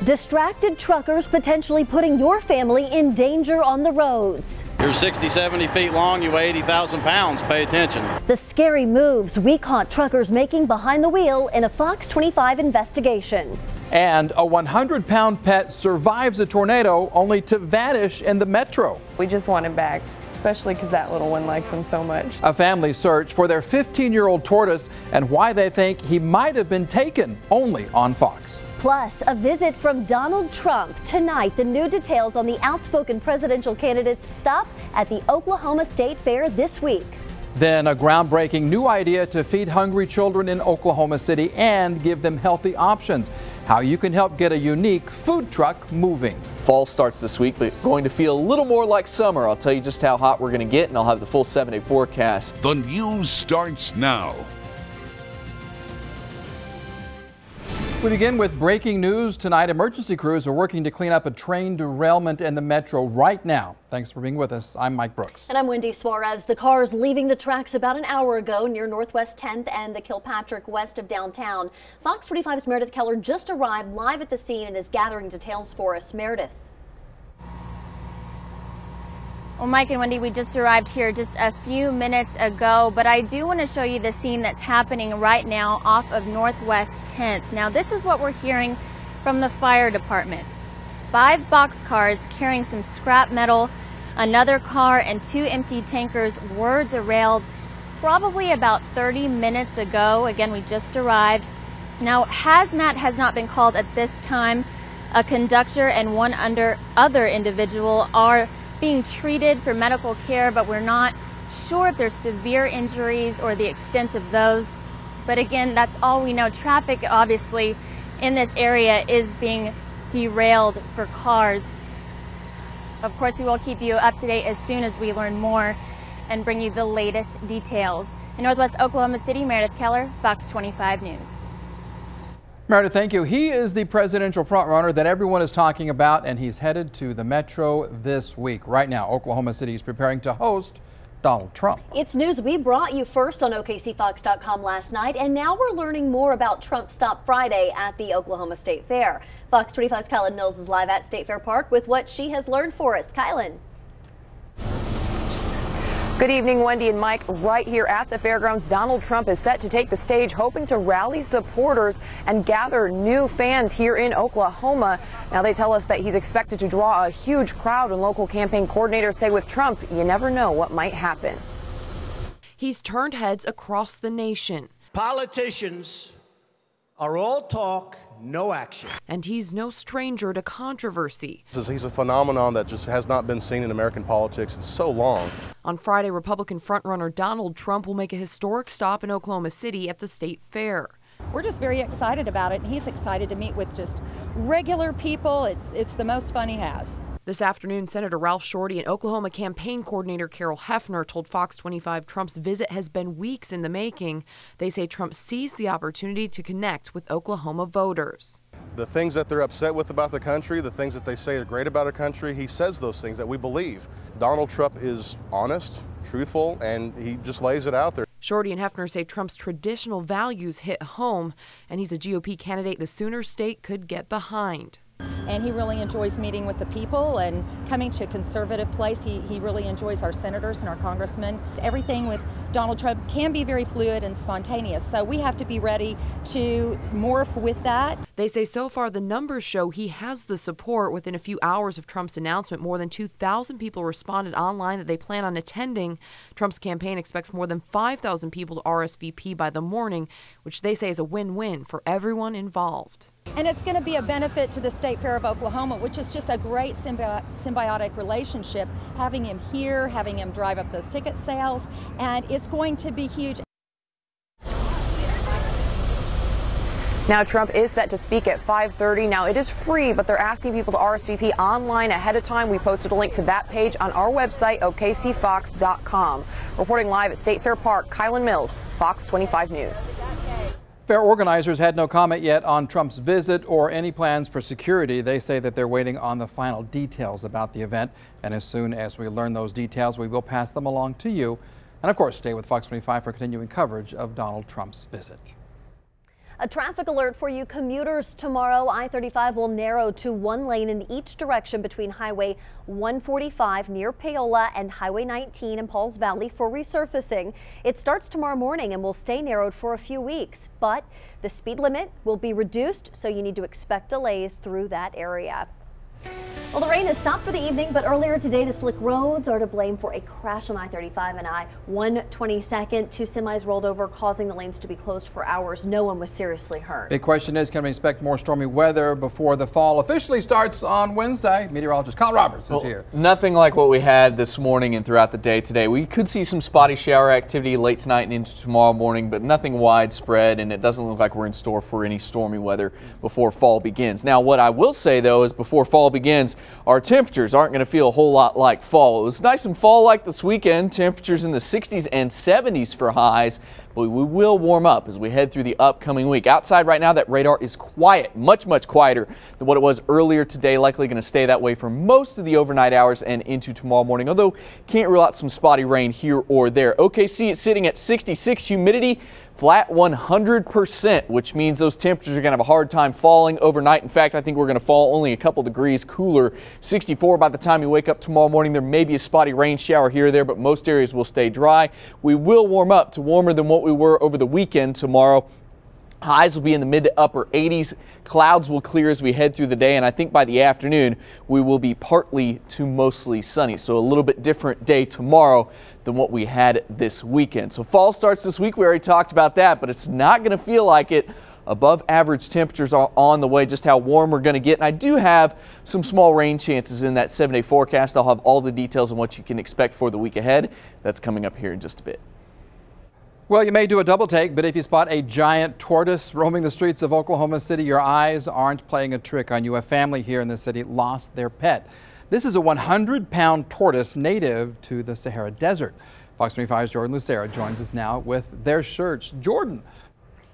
Distracted truckers potentially putting your family in danger on the roads. You're 60, 70 feet long, you weigh 80,000 pounds. Pay attention. The scary moves we caught truckers making behind the wheel in a Fox 25 investigation. And a 100-pound pet survives a tornado only to vanish in the metro. We just want him back, especially because that little one likes him so much. A family search for their 15-year-old tortoise and why they think he might have been taken, only on Fox. Plus, a visit from Donald Trump. Tonight, the new details on the outspoken presidential candidate's stop at the Oklahoma State Fair this week. Then a groundbreaking new idea to feed hungry children in Oklahoma City and give them healthy options. How you can help get a unique food truck moving. Fall starts this week, but going to feel a little more like summer. I'll tell you just how hot we're going to get, and I'll have the full 7-day forecast. The news starts now. We begin with breaking news tonight. Emergency crews are working to clean up a train derailment in the metro right now. Thanks for being with us. I'm Mike Brooks. And I'm Wendy Suares. The cars leaving the tracks about an hour ago near Northwest 10th and the Kilpatrick west of downtown. Fox 25's Meredith Keller just arrived live at the scene and is gathering details for us. Meredith. Well, Mike and Wendy, we just arrived here just a few minutes ago, but I do want to show you the scene that's happening right now off of Northwest 10th. Now, this is what we're hearing from the fire department. 5 boxcars carrying some scrap metal, another car and 2 empty tankers were derailed probably about 30 minutes ago. Again, we just arrived. Now, hazmat has not been called at this time. A conductor and one other individual are being treated for medical care, but we're not sure if there's severe injuries or the extent of those. But again, that's all we know. Traffic, obviously, in this area is being derailed for cars. Of course, we will keep you up to date as soon as we learn more and bring you the latest details. In Northwest Oklahoma City, Meredith Keller, Fox 25 News. Meredith, thank you. He is the presidential frontrunner that everyone is talking about, and he's headed to the metro this week. Right now, Oklahoma City is preparing to host Donald Trump. It's news we brought you first on OKCFox.com last night, and now we're learning more about Trump's stop Friday at the Oklahoma State Fair. Fox 25's Kylan Mills is live at State Fair Park with what she has learned for us. Kylan. Good evening, Wendy and Mike. Right here at the fairgrounds, Donald Trump is set to take the stage, hoping to rally supporters and gather new fans here in Oklahoma. Now, they tell us that he's expected to draw a huge crowd, and local campaign coordinators say with Trump, you never know what might happen. He's turned heads across the nation. Politicians are all talk, no action. And he's no stranger to controversy. He's a phenomenon that just has not been seen in American politics in so long. On Friday, Republican frontrunner Donald Trump will make a historic stop in Oklahoma City at the state fair. We're just very excited about it, and he's excited to meet with just regular people. It's the most fun he has. This afternoon, Senator Ralph Shorty and Oklahoma campaign coordinator Carol Hefner told Fox 25 Trump's visit has been weeks in the making. They say Trump seized the opportunity to connect with Oklahoma voters. The things that they're upset with about the country, the things that they say are great about our country, he says those things that we believe. Donald Trump is honest, truthful, and he just lays it out there. Shorty and Hefner say Trump's traditional values hit home, and he's a GOP candidate the Sooner State could get behind. And he really enjoys meeting with the people and coming to a conservative place. He really enjoys our senators and our congressmen. Everything with Donald Trump can be very fluid and spontaneous, so we have to be ready to morph with that. They say so far the numbers show he has the support. Within a few hours of Trump's announcement, more than 2,000 people responded online that they plan on attending. Trump's campaign expects more than 5,000 people to RSVP by the morning, which they say is a win-win for everyone involved. And it's going to be a benefit to the State Fair of Oklahoma, which is just a great symbiotic relationship, having him here, having him drive up those ticket sales, and it's going to be huge. Now, Trump is set to speak at 5:30. Now, it is free, but they're asking people to RSVP online ahead of time. We posted a link to that page on our website, OKCFox.com. Reporting live at State Fair Park, Kylan Mills, Fox 25 News. Fair organizers had no comment yet on Trump's visit or any plans for security. They say that they're waiting on the final details about the event, and as soon as we learn those details, we will pass them along to you. And of course, stay with Fox 25 for continuing coverage of Donald Trump's visit. A traffic alert for you commuters tomorrow. I-35 will narrow to one lane in each direction between Highway 145 near Paola and Highway 19 in Pauls Valley for resurfacing. It starts tomorrow morning and will stay narrowed for a few weeks, but the speed limit will be reduced, so you need to expect delays through that area. Well, the rain has stopped for the evening, but earlier today the slick roads are to blame for a crash on I-35 and I-122. Two semis rolled over, causing the lanes to be closed for hours. No one was seriously hurt. Big question is, can we expect more stormy weather before the fall officially starts on Wednesday? Meteorologist Colin Robertson is here. Nothing like what we had this morning and throughout the day today. We could see some spotty shower activity late tonight and into tomorrow morning, but nothing widespread, and it doesn't look like we're in store for any stormy weather before fall begins. Now, what I will say, though, is before fall begins, our temperatures aren't going to feel a whole lot like fall. It was nice and fall-like this weekend, temperatures in the 60s and 70s for highs, but we will warm up as we head through the upcoming week. Outside right now, that radar is quiet, much quieter than what it was earlier today. Likely going to stay that way for most of the overnight hours and into tomorrow morning, although can't rule out some spotty rain here or there. OKC is sitting at 66, humidity flat 100%, which means those temperatures are going to have a hard time falling overnight. In fact, I think we're going to fall only a couple degrees cooler. 64 by the time you wake up tomorrow morning. There may be a spotty rain shower here or there, but most areas will stay dry. We will warm up to warmer than what we were over the weekend tomorrow. Highs will be in the mid to upper 80s. Clouds will clear as we head through the day, and I think by the afternoon we will be partly to mostly sunny. So a little bit different day tomorrow than what we had this weekend. So fall starts this week. We already talked about that, but it's not going to feel like it. Above average temperatures are on the way. Just how warm we're going to get. And I do have some small rain chances in that 7-day forecast. I'll have all the details on what you can expect for the week ahead. That's coming up here in just a bit. Well, you may do a double take, but if you spot a giant tortoise roaming the streets of Oklahoma City, your eyes aren't playing a trick on you. A family here in the city lost their pet. This is a 100-pound tortoise native to the Sahara Desert. Fox 25's Jordan Lucero joins us now with their search. Jordan.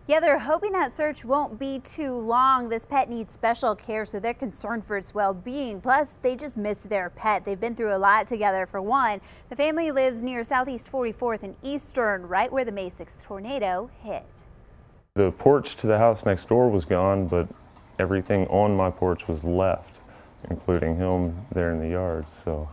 Yeah, they're hoping that search won't be too long. This pet needs special care, so they're concerned for its well-being. Plus, they just miss their pet. They've been through a lot together. For one, the family lives near Southeast 44th and Eastern, right where the May 6th tornado hit. The porch to the house next door was gone, but everything on my porch was left, including him there in the yard. So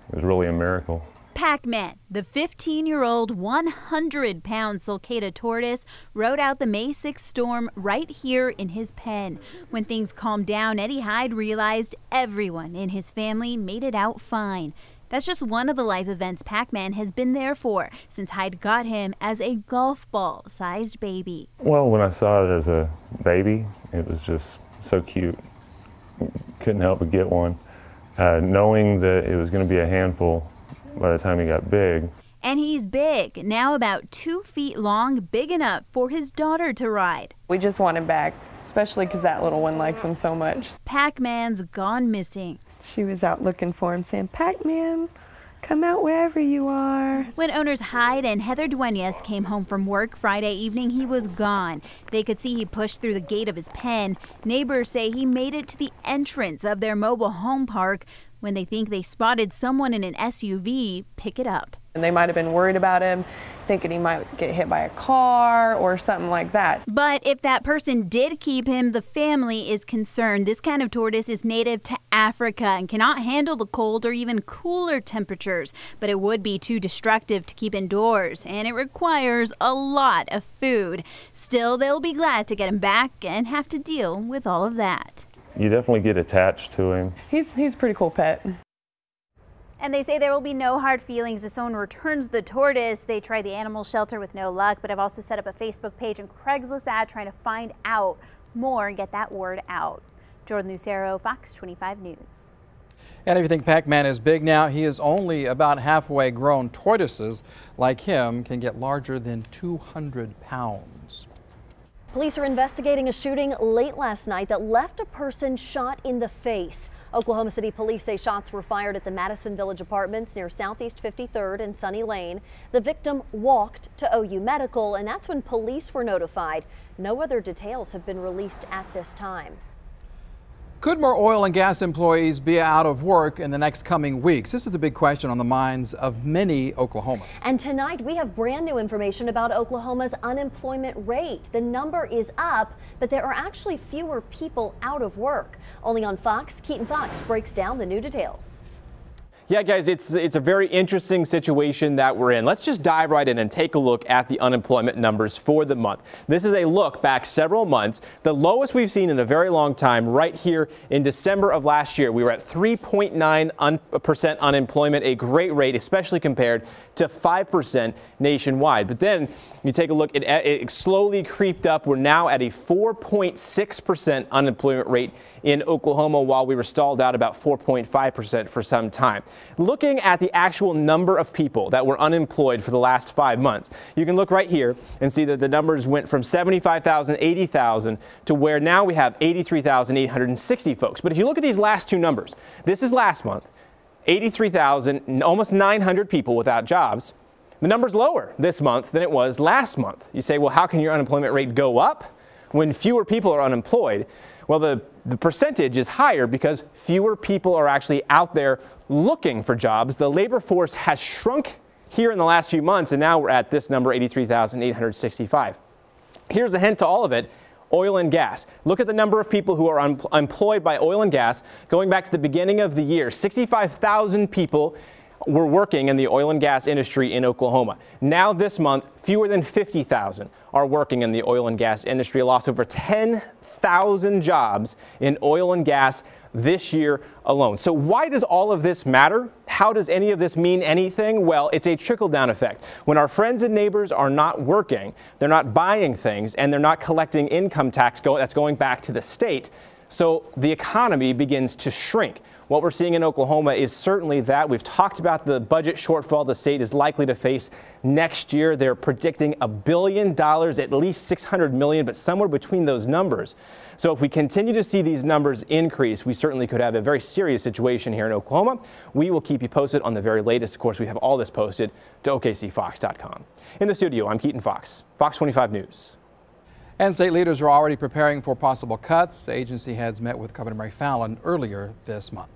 it was really a miracle. Pac-Man, the 15-year-old 100-pound sulcata tortoise, rode out the May 6th storm right here in his pen. When things calmed down, Eddie Hyde realized everyone in his family made it out fine. That's just one of the life events Pac-Man has been there for since Hyde got him as a golf ball-sized baby. Well, when I saw it as a baby, it was just so cute. Couldn't help but get one. Knowing that it was going to be a handful by the time he got big. And he's big, now about 2 feet long, big enough for his daughter to ride. We just want him back, especially because that little one likes him so much. Pac-Man's gone missing. She was out looking for him, saying, "Pac-Man, come out wherever you are." When owners Hyde and Heather Duenas came home from work Friday evening, he was gone. They could see he pushed through the gate of his pen. Neighbors say he made it to the entrance of their mobile home park when they think they spotted someone in an SUV pick it up. And they might have been worried about him, thinking he might get hit by a car or something like that. But if that person did keep him, the family is concerned. This kind of tortoise is native to Africa and cannot handle the cold or even cooler temperatures. But it would be too destructive to keep indoors, and it requires a lot of food. Still, they'll be glad to get him back and have to deal with all of that. You definitely get attached to him. He's a pretty cool pet. And they say there will be no hard feelings if someone returns the tortoise. They tried the animal shelter with no luck, but have also set up a Facebook page and Craigslist ad trying to find out more and get that word out. Jordan Lucero, Fox 25 News. And if you think Pac-Man is big now, he is only about halfway grown. Tortoises like him can get larger than 200 pounds. Police are investigating a shooting late last night that left a person shot in the face. Oklahoma City police say shots were fired at the Madison Village Apartments near Southeast 53rd and Sunny Lane. The victim walked to OU Medical, and that's when police were notified. No other details have been released at this time. Could more oil and gas employees be out of work in the next coming weeks? This is a big question on the minds of many Oklahomans. And tonight we have brand new information about Oklahoma's unemployment rate. The number is up, but there are actually fewer people out of work. Only on Fox, Keaton Fox breaks down the new details. Yeah, guys, it's a very interesting situation that we're in. Let's just dive right in and take a look at the unemployment numbers for the month. This is a look back several months, the lowest we've seen in a very long time. Right here in December of last year, we were at 3.9% unemployment, a great rate, especially compared to 5% nationwide. But then you take a look, it slowly creeped up. We're now at a 4.6% unemployment rate in Oklahoma, while we were stalled out about 4.5% for some time. Looking at the actual number of people that were unemployed for the last 5 months, you can look right here and see that the numbers went from 75,000, 80,000 to where now we have 83,860 folks. But if you look at these last two numbers, this is last month, 83,000, almost 900 people without jobs. The number's lower this month than it was last month. You say, well, how can your unemployment rate go up when fewer people are unemployed? Well, the percentage is higher because fewer people are actually out there looking for jobs. The labor force has shrunk here in the last few months, and now we're at this number, 83,865. Here's a hint to all of it. Oil and gas. Look at the number of people who are employed by oil and gas. Going back to the beginning of the year, 65,000 people were working in the oil and gas industry in Oklahoma. Now this month, fewer than 50,000 are working in the oil and gas industry, a loss of over 10,000 jobs in oil and gas this year alone. So why does all of this matter? How does any of this mean anything? Well, it's a trickle-down effect. When our friends and neighbors are not working, they're not buying things, and they're not collecting income tax that's going back to the state, so the economy begins to shrink. What we're seeing in Oklahoma is certainly that. We've talked about the budget shortfall the state is likely to face next year. They're predicting $1 billion, at least $600 million, but somewhere between those numbers. So if we continue to see these numbers increase, we certainly could have a very serious situation here in Oklahoma. We will keep you posted on the very latest. Of course, we have all this posted to OKCFox.com. In the studio, I'm Keaton Fox, Fox 25 News. And state leaders are already preparing for possible cuts. The agency heads met with Governor Mary Fallin earlier this month.